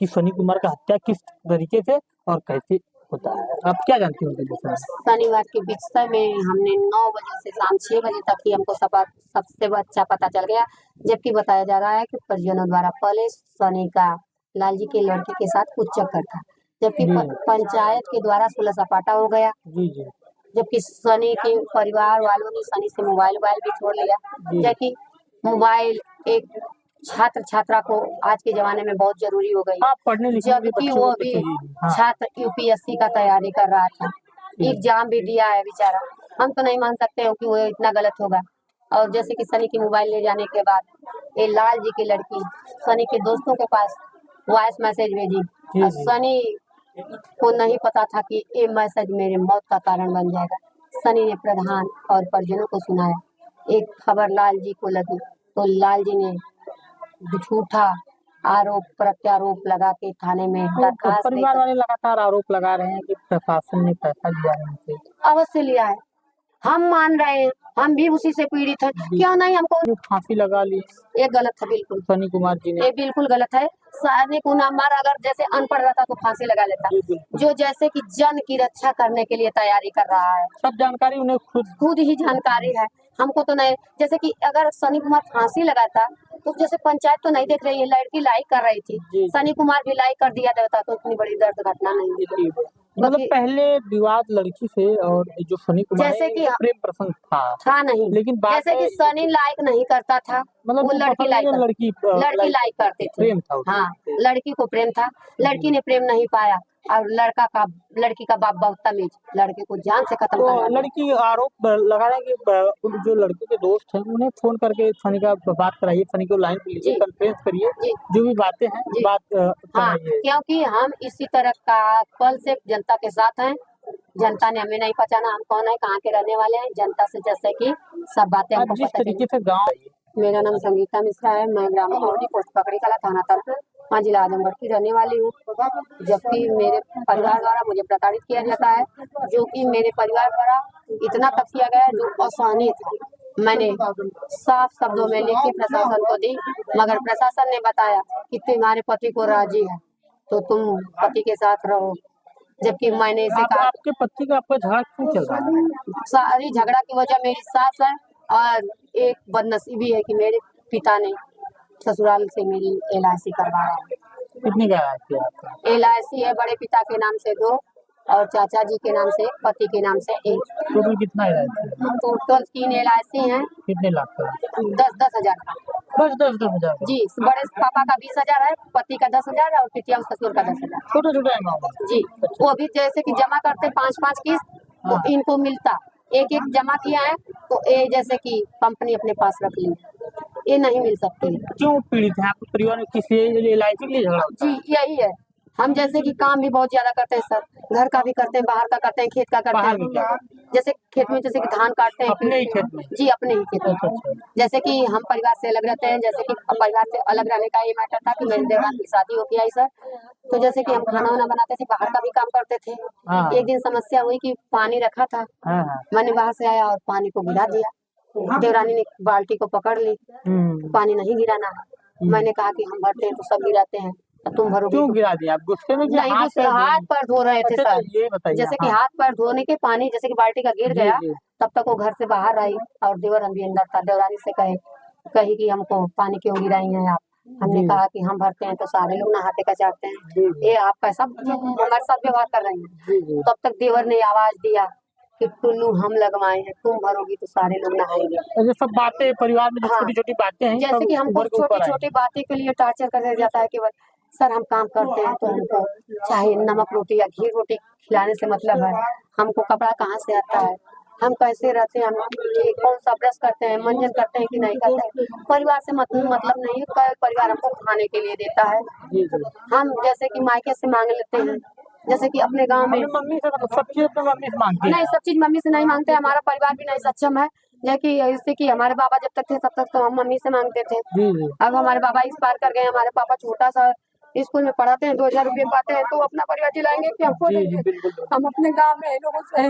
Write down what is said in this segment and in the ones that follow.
कि सनी कुमार का हत्या किस तरीके से और कैसे होता है? आप क्या जानती हो उनके विषय में? शनिवार के विषय में हमने 9 बजे से शाम 6 बजे तक ही हमको सबसे अच्छा पता चल गया, जबकि बताया जा रहा है कि परिजनों द्वारा पहले सनी का लाल जी की लड़की के साथ कुछ चक्कर था, जबकि जी, पंचायत के द्वारा सुलह सपाटा हो गया, जी, जी, जबकि सनी के परिवार वालों ने सनी से मोबाइल भी छोड़ लिया, जी। जबकि मोबाइल एक छात्र छात्रा को आज के जमाने में बहुत जरूरी हो गई, हाँ, पढ़ने लिखने के लिए जबकि बच्चों वो को तो भी चाहिए। हाँ, छात्र यूपीएससी का तैयारी कर रहा था, एग्जाम भी दिया है बेचारा। हम तो नहीं मान सकते हो कि वो इतना गलत होगा। और जैसे कि सनी की मोबाइल ले जाने के बाद ये लाल जी की लड़की सनी के दोस्तों के पास वॉइस मैसेज भेजी जी, और जी। सनी को नहीं पता था कि ये मैसेज मेरे मौत का कारण बन जाएगा। सनी ने प्रधान और परिजनों को सुनाया। एक खबर लाल जी को लगी तो लाल जी ने झूठा आरोप प्रत्यारोप लगा के थाने में तो दरखास्त परिवार देकर वाले लगातार आरोप लगा रहे हैं कि प्रशासन ने पैसा लिया है उनसे। अवश्य लिया है। हम मान रहे हैं, हम भी उसी से पीड़ित हैं, क्यों नहीं हमको जो फांसी लगा ली ये गलत है बिल्कुल, सनी कुमार जी ने। ये बिल्कुल गलत है। सनी कुमार अगर जैसे अनपढ़ रहता तो फांसी लगा लेता, जी, बिल्कुल। जो जैसे कि जन की रक्षा करने के लिए तैयारी कर रहा है, सब जानकारी उन्हें खुद ही जानकारी है। हमको तो नहीं, जैसे कि अगर सनी कुमार फांसी लगाता तो जैसे पंचायत तो नहीं देख रही है, लड़की लाइक कर रही थी, जी, सनी कुमार भी लाइक कर दिया देता तो इतनी बड़ी दर्द घटना नहीं होती। जी। मतलब पहले विवाद लड़की से और जो सनी कुमार जैसे है कि इनका प्रेम प्रसंग था नहीं, लेकिन बाद जैसे कि में सनी लाइक नहीं करता था, मतलब वो वो लड़की पसंद लाइक नहीं, लड़की लाइक करते थे, प्रेम था उसमें। हाँ लड़की को प्रेम था, लड़की ने प्रेम नहीं पाया और लड़की का बाप बहुत तमीज, लड़के को जान से खत्म तो करवा दिया। लड़की आरोप लगा रहा है कि जो लड़के के दोस्त हैं उन्हें फोन करके सनी का बात कराइए, सनी को लाइन पे लीजिए, जी, कॉन्फ्रेंस करिए, जी, जो भी बातें हैं जी, बात हाँ, कराइए। क्योंकि हम इसी तरह का कल से जनता के साथ हैं, जनता ने हमें नहीं पहचाना, हम कौन है, कहाँ के रहने वाले हैं, जनता से जैसे कि सब बातें आज हमको जिस पता चली। तरीके से गाँव मेरा नाम संगीता मिश्रा है, मैं ग्राम मोहरी पोस्ट पकड़ी कला थाना तर्क जिला आजमगढ़ की रहने वाली हूँ। जबकि मेरे परिवार द्वारा मुझे प्रताड़ित किया जाता है, जो कि मेरे परिवार द्वारा इतना तक किया गया है जो असहनीय था। मैंने साफ शब्दों में लिखी प्रशासन को दी, मगर प्रशासन ने बताया कि तुम्हारे पति को राजी है तो तुम पति के साथ रहो, जबकि मैंने इसे कहा आपके पति का आपका झगड़ा क्यों चल रहा है? सारी झगड़ा की वजह मेरी सास है और एक बदनसीबी है कि मेरे पिता ने ससुराल से मेरी LIC करवाया। कितनी गहराई थी आपका? LIC है बड़े पिता के नाम से 2 और चाचा जी के नाम से, पति के नाम से 1। टोटल कितना एलआईसी है? टोटल 3 LIC हैं। कितने लाख का? 10-10 हजार का। बस 10-10 हजार जी, बड़े पापा का 20,000 है, पति का 10,000 और पितिया ससुर का 10,000। छोटा छोटा अमाउंट। जी, वो भी जैसे कि जमा करते 5-5 किस्त तो इनको मिलता, एक जमा किया है तो ये जैसे कि कंपनी अपने पास रख ली, ये नहीं मिल सकती। क्यों पीड़ित है आपके परिवार में, किस लिए एलआईसी के लिए झगड़ा होता जी, है? यही है। हम जैसे कि काम भी बहुत ज्यादा करते हैं सर, घर का भी करते हैं, बाहर का करते हैं, खेत का करते बाहर में क्या? हैं। जैसे खेत में जैसे कि धान काटते हैं अपने ही खेत में? जी, अपने ही खेत अच्छा, में। अच्छा। जैसे कि हम परिवार से अलग रहते हैं, जैसे कि परिवार से अलग रहने का ये मैटर था कि मेरे देवरान की शादी हो गई आई सर, तो जैसे कि हम खाना-वाना बनाते थे, बाहर का भी काम करते थे। हाँ, एक दिन समस्या हुई कि पानी रखा था, हाँ, हाँ। मैंने बाहर से आया और पानी को गिरा दिया। देवरानी ने बाल्टी को पकड़ ली, पानी नहीं गिराना है। मैंने कहा कि हम भरते हैं तो सब गिराते हैं, तो तुम भरोगी क्यों तो गिरा दिया आप गुस्से में कि नहीं, हाथ पैर धो रहे थे अच्छा, सर। ये बताइए। जैसे कि हाँ, हाथ पैर धोने के पानी जैसे कि बाल्टी का गिर जी, गया, जी। तब तक वो घर से बाहर आई और देवरन भी अंदर था। देवरानी से कही कि हमको पानी क्यों गिराई हैं आप? हमने जी। कहा कि हम भरते हैं तो सारे लोग नहाते का चाहते हैं, जी, जी। ये आप कैसा हमारे साथ व्यवहार कर रही हैं? जी, जी। तब तक देवर ने आवाज दिया कि टुल्लू हम लगवाए हैं, तुम भरोगी तो सारे लोग नहाएंगे। ये सब बातें परिवार में जो हाँ, छोटी-छोटी बातें हैं, जैसे सब कि हमको उभर के ऊपर आई। छोटी-छोटी बातें के लिए टॉर्चर कर दिया जाता है कि सर हम काम करते हैं तो हमको चाहे नमक रोटी या घी रोटी खिलाने से मतलब है, हमको कपड़ा कहाँ से आता है, हम कैसे रहते हैं, हम कौन सा ब्रश करते हैं, मंजन करते हैं कि नहीं करते हैं, परिवार से मतलब नहीं है, परिवार हमको खाने के लिए देता है। जी, जी। हम जैसे कि मायके से मांग लेते हैं, जैसे कि अपने गाँव में अपनी मम्मी से सब चीज़ अपनी मम्मी से माँगती नहीं, हैं सब चीज़ मम्मी से नहीं माँगते, हमारा परिवार भी नहीं सक्षम है। जैसे कि हमारे बाबा जब तक थे तब तक तो हम मम्मी से माँगते थे। जी, जी। अब हमारे बाबा एक्सपायर कर गए, हमारे पापा छोटा-सा स्कूल में पढ़ाते हैं, 2,000 रुपए पाते हैं, तो अपना परिवार चलाएँगे कि हमको जी, जी, देंगे? बिल्कुल, बिल्कुल। हम अपने गाँव में लोगों से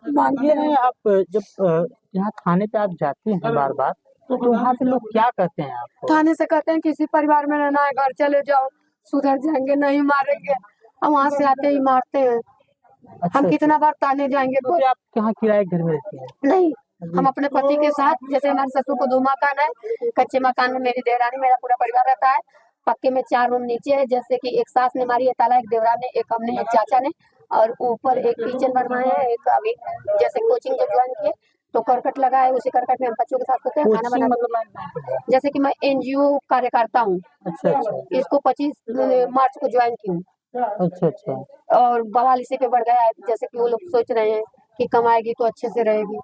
माँगते ये हैं। नहीं आप जब यहाँ थाने पे आप जाते हैं बार-बार, तो वहाँ से लोग क्या कहते हैं आपको? थाने से कहते हैं किसी परिवार में रहना है, घर चले जाओ, सुधर जाएंगे, नहीं मारेंगे, हम वहाँ से आते ही मारते हैं। अच्छा हम कितना बार ताने जाएंगे तो तो फिर आप कहाँ किराए के घर में रहती हैं? नहीं, जी। हम अपने पति के साथ, जैसे हमारे ससुर को 2 मकान है, कच्चे मकान में मेरी देवरानी मेरा पूरा परिवार रहता है, पक्के में 4 रूम नीचे है, जैसे कि एक सास ने मारी है ताला, एक देवरान ने, एक हमने, एक चाचा ने, और ऊपर एक किचन बनवाया है, एक अभी जैसे कोचिंग जब ज्वाइन किए तो करकट लगा है, उसी करकट में हम बच्चों के साथ सोते हैं, खाना कोचिंग बनाते मतलब हैं। मैं नहीं समझा। जैसे कि मैं एनजीओ कार्यकर्ता हूँ, अच्छा, अच्छा। इसको 25 मार्च को ज्वाइन की हूँ, अच्छा, अच्छा। और बवाल इसी पे बढ़ गया है, जैसे कि वो लोग सोच रहे हैं कि कमाएगी तो अच्छे से रहेगी।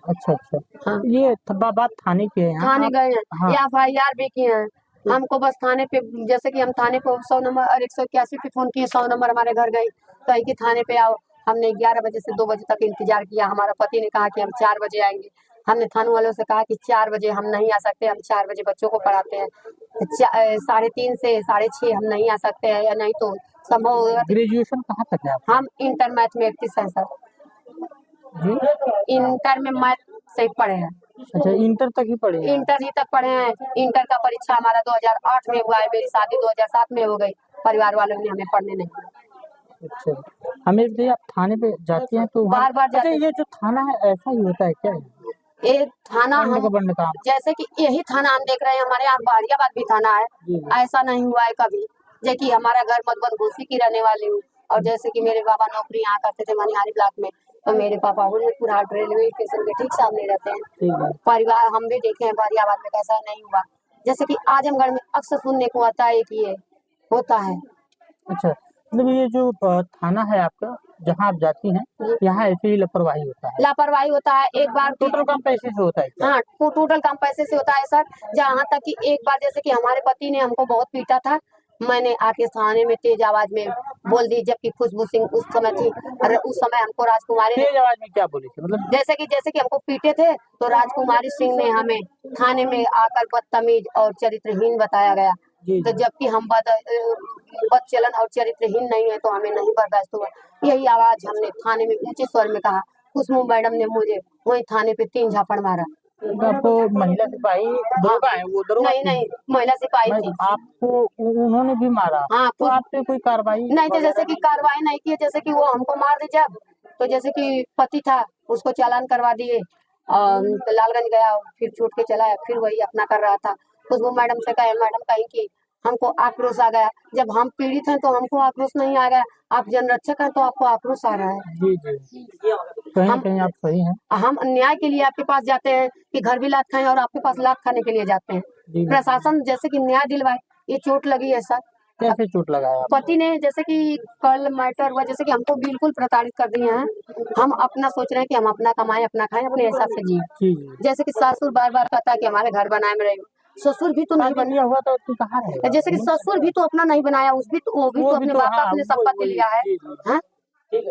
अच्छा, अच्छा। हाँ, ये बात थाने की है यहाँ थाने आप। गए हैं, हाँ। या एफआईआर भी किए हैं। हमको बस थाने पे, जैसे कि हम थाने को 100 नंबर और 181 पे फोन किए, 100 नंबर हमारे घर गई, कही कि थाने पे आओ। हमने 11 बजे से 2 बजे तक इंतजार किया, हमारा पति ने कहा कि हम 4 बजे आएंगे। हमने थाने वालों से कहा कि 4 बजे हम नहीं आ सकते, हम 4 बजे बच्चों को पढ़ाते हैं, 3:30 से 6:30 हम नहीं आ सकते हैं, या नहीं तो संभव होगा तो ग्रेजुएशन कहाँ तक है आपका? हम इंटर मैथमेटिक्स है सर, जी। इंटर में मैथ से पढ़े हैं, अच्छा, इंटर तक ही पढ़े हैं आप? इंटर ही तक पढ़े हैं। इंटर का परीक्षा हमारा 2008 में हुआ है, मेरी शादी 2007 में हो गई, परिवार वालों ने हमें पढ़ने नहीं दिया। अच्छा। हमें भी आप थाने पे जाती हैं तो वहाँ बार बार अच्छा जाते ये जो थाना है ऐसा ही होता है क्या? ये थाना बंड का हम, बंड काम। जैसे कि यही थाना हम देख रहे हैं, हमारे यहाँ बारियाबाद भी थाना है, जी। ऐसा नहीं हुआ है कभी। जैसे कि हमारा घर मधुबन घोसी की रहने वाली हूँ, और जैसे कि मेरे बाबा नौकरी यहाँ करते थे मनिहारी ब्लॉक में, तो मेरे पापा हुजूरपुर हाट रेलवे स्टेशन के ठीक सामने रहते हैं। ठीक है। परिवार हम भी देखे हैं बारियाबाद में, कैसा नहीं हुआ। जैसे कि आजमगढ़ में अक्सर सुनने को आता है कि ये होता है। अच्छा, मतलब ये जो थाना है आपका जहाँ आप जाती हैं यहाँ ऐसे ही लापरवाही होता है? लापरवाही होता है। एक बार टोटल काम पैसे से होता है क्या? हाँ, टोटल काम पैसे से होता है सर। जहाँ तक कि एक बार जैसे कि हमारे पति ने हमको बहुत पीटा था, मैंने आके थाने में तेज आवाज में बोल दी, जबकि खुशबू सिंह उस समय थी, और उस समय हमको राजकुमारी ने, तेज आवाज में क्या बोली थी मतलब? जैसे कि हमको पीटे थे, तो राजकुमारी सिंह ने हमें थाने में आकर बदतमीज और चरित्रहीन बताया गया। जी, तो जी। जबकि हम बदचलन और चरित्रहीन नहीं है, तो हमें नहीं बर्दाश्त हुआ। यही आवाज हमने थाने में ऊंचे स्वर में कहा। खुशबू मैडम ने मुझे वही थाने पे 3 झापड़ मारा। तो आपको महिला सिपाही दरोगा है वो दरोगा नहीं थी? नहीं, महिला सिपाही थी। आपको उन्होंने भी मारा हाँ, तो आप पे कोई कार्रवाई नहीं तो जैसे वगैरह कि नहीं? कार्रवाई नहीं की, जैसे कि वो हमको मार दी जब, तो जैसे कि पति था उसको चालान करवा दिए, तो लालगंज गया, फिर छूट के चला, फिर वही अपना कर रहा था। खुशबू मैडम से कहे, मैडम कहीं की हमको आक्रोश आ गया। जब हम पीड़ित हैं तो हमको आक्रोश नहीं आ गया, आप जनरक्षक हैं तो आपको आक्रोश आ रहा है। जी, जी। कहीं न कहीं आप सही हैं। हम न्याय के लिए आपके पास जाते हैं कि घर भी लात खाएं, और आपके पास लात खाने के लिए जाते हैं। जी। प्रशासन जैसे कि न्याय दिलवाए। ये चोट लगी है सर, कैसे चोट लगा है आपको? पति ने, जैसे कि कल मैटर हुआ, जैसे कि हमको बिल्कुल प्रताड़ित कर दिए हैं। हम अपना सोच रहे हैं कि हम अपना कमाएं, अपना खाएं, अपने हिसाब से जिए। जी, जी। जैसे कि सासुर बार बार कहता है कि हमारे घर बनाए में रहेगा, ससुर भी तो नहीं शादी बने। ब्याह हुआ तो तू कहाँ रहेगा? जैसे कि ससुर भी तो अपना नहीं बनाया, वो भी तो अपने बाप हाँ, बाप ने वो शपथ वही। लिया है। जी, जी। हाँ?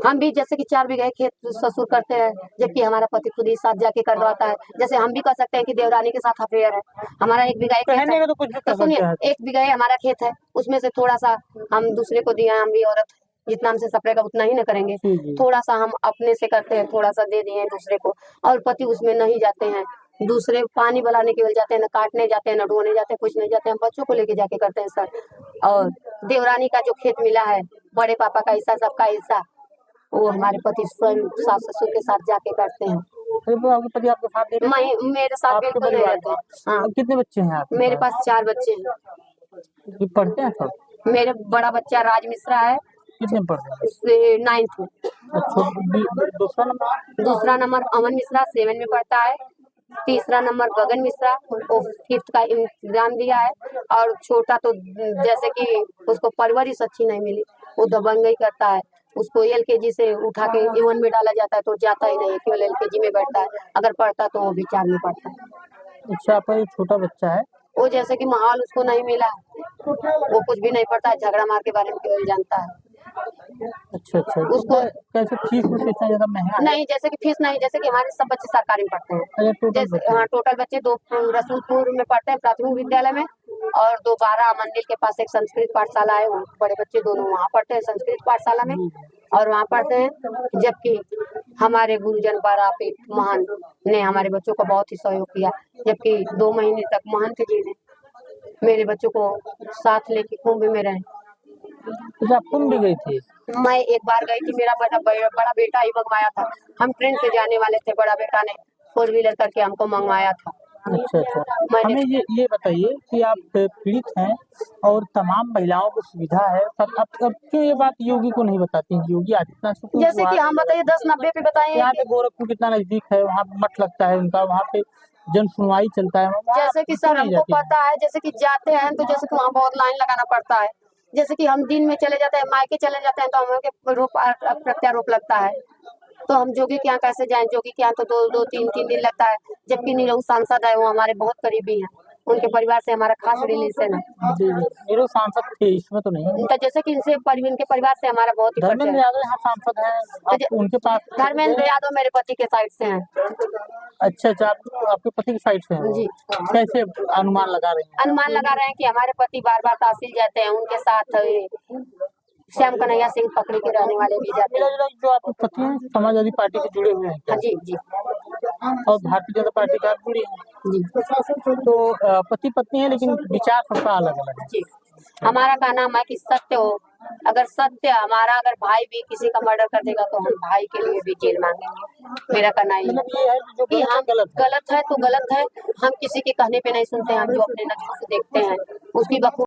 हम भी जैसे कि 4 बीघे खेत ससुर करते हैं, जबकि हमारा पति खुद ही साथ जाके करवाता है। जैसे हम भी कह सकते हैं कि देवरानी के साथ अफेयर है। हमारा 1 बीघा खेत कहने है, का तो कुछ भी तो कर सुनिए, सकते हैं। 1 बीघा हमारा खेत है, उसमें से थोड़ा-सा हम दूसरे को दिया, हम भी औरत, जितना हमसे सपरेगा उतना ही ना करेंगे। जी, जी। थोड़ा-सा हम अपने से करते हैं, थोड़ा-सा दे दिए हैं दूसरे को, और पति उसमें नहीं जाते हैं। दूसरे पानी बलाने केवल जाते हैं, ना काटने जाते हैं, ना ढोने जाते हैं, कुछ नहीं जाते हैं, हम बच्चों को लेके जाके करते हैं सर। और देवरानी का जो खेत मिला है, बड़े पापा का हिस्सा, सबका हिस्सा, वो हमारे पति स्वयं सास-ससुर के साथ जाके करते हैं। अरे वो आपके पति आपके साथ नहीं रहते? मैं मेरे साथ आपके बिल्कुल नहीं परिवार रहते में? हैं। हाँ, कितने बच्चे हैं आपके मेरे पास? पास 4 बच्चे हैं। ये पढ़ते हैं सब? मेरे बड़ा बच्चा राज मिश्रा है, कितने में पढ़ते हैं? उससे 9th में। अच्छा, दूसरा नंबर? दूसरा नंबर अमन मिश्रा 7 में पढ़ता है। तीसरा नंबर गगन मिश्रा, वो 5th का एग्जाम दिया है। और छोटा तो जैसे कि उसको परवरिश अच्छी नहीं मिली, वो दबंगई करता है। उसको एलकेजी से उठा के A1 में डाला जाता है तो जाता ही नहीं है, केवल एलकेजी में बैठता है। अगर पढ़ता तो वो भी 4 में पढ़ता है। अच्छा, आपका ये छोटा बच्चा है? वो जैसे कि माहौल उसको नहीं मिला, वो कुछ भी नहीं पढ़ता है, झगड़ा मार के बारे में केवल जानता है। अच्छा, अच्छा। तो उसको कैसे फीस वीस इतना ज़्यादा महँगा है? नहीं, जैसे कि फीस नहीं, जैसे कि हमारे सब बच्चे सरकारी में पढ़ते हैं। अच्छा, टोटल जैसे बच्चे? हाँ, टोटल बच्चे 2 रसूलपुर में पढ़ते हैं प्राथमिक विद्यालय में, और 2 बारह मंदिर के पास एक संस्कृत पाठशाला है, वो बड़े बच्चे दोनों वहाँ पढ़ते हैं संस्कृत पाठशाला में, और वहाँ पढ़ते हैं। जबकि हमारे गुरुजन बारापीठ महंत ने हमारे बच्चों को बहुत ही सहयोग किया, जबकि 2 महीने तक महंत जी ने मेरे बच्चों को साथ लेके कुंभ में रहे। अच्छा, आप कुंभ भी गई थी? मैं एक बार गई थी, मेरा बड़ा बेटा ही मंगवाया था। हम ट्रेन से जाने वाले थे, बड़ा बेटा ने 4 व्हीलर करके हमको मंगवाया था। अच्छा, अच्छा। मैंने हमें ये बताइए कि आप पीड़ित हैं और तमाम महिलाओं को सुविधा है, पर अब क्यों ये बात योगी को नहीं बताती हैं? योगी आदित्यनाथ को क्यों जैसे कि वहाँ हम बताइए 10-90 पे बताइए यहाँ कि पे गोरखपुर कितना नज़दीक है, वहाँ पे मठ लगता है उनका, वहाँ पे जन सुनवाई चलता है, वहाँ जैसे कि क्यों सर नहीं हमको जाती हैं? पता है, जैसे कि जाते हैं तो जैसे कि वहाँ बहुत लाइन लगाना पड़ता है। जैसे कि हम दिन में चले जाते हैं, मायके चले जाते हैं तो हमें प्रत्यारोप लगता है। तो हम जोगी के यहाँ कैसे जाएँ? जोगी के यहाँ तो 2-2 3-3 दिन लगता है। जबकि निरहु सांसद है, वो हमारे बहुत करीबी हैं। उनके परिवार से हमारा खास रिलेशन है। जी, जी। नीरव सांसद थे, इसमें तो नहीं है। तो जैसे कि इनके परिवार से हमारा बहुत ही परिचय धर्मेंद्र है। यादव यहाँ सांसद हैं, तो आप उनके पास धर्मेंद्र गए? यादव मेरे पति के साइड से हैं। अच्छा, अच्छा, आपके पति की साइड से हैं वो। जी। कैसे अनुमान लगा रही हैं? अनुमान लगा रहे हैं कि हमारे पति बार-बार तहसील जाते हैं, उनके साथ श्याम कन्हैया सिंह पकड़ी के रहने वाले भी जाते हैं। मिला-जुला जो आपके पति हैं, समाजवादी पार्टी से जुड़े हुए हैं क्या? हाँ जी, जी। और भारतीय जनता पार्टी से आप जुड़ी हैं? जी। तो पति-पत्नी हैं लेकिन विचार सबका अलग-अलग है। जी। हमारा कहना है कि सत्य हो, अगर सत्य हमारा अगर भाई भी किसी का मर्डर कर देगा तो हम भाई के लिए भी जेल माँगेंगे। मेरा कहना ये मतलब ये है कि जो कि गलत है, हम गलत है। गलत है तो गलत है, हम किसी के कहने पे नहीं सुनते हैं, हम जो अपने नज़रों से देखते हैं, उसकी बखूबी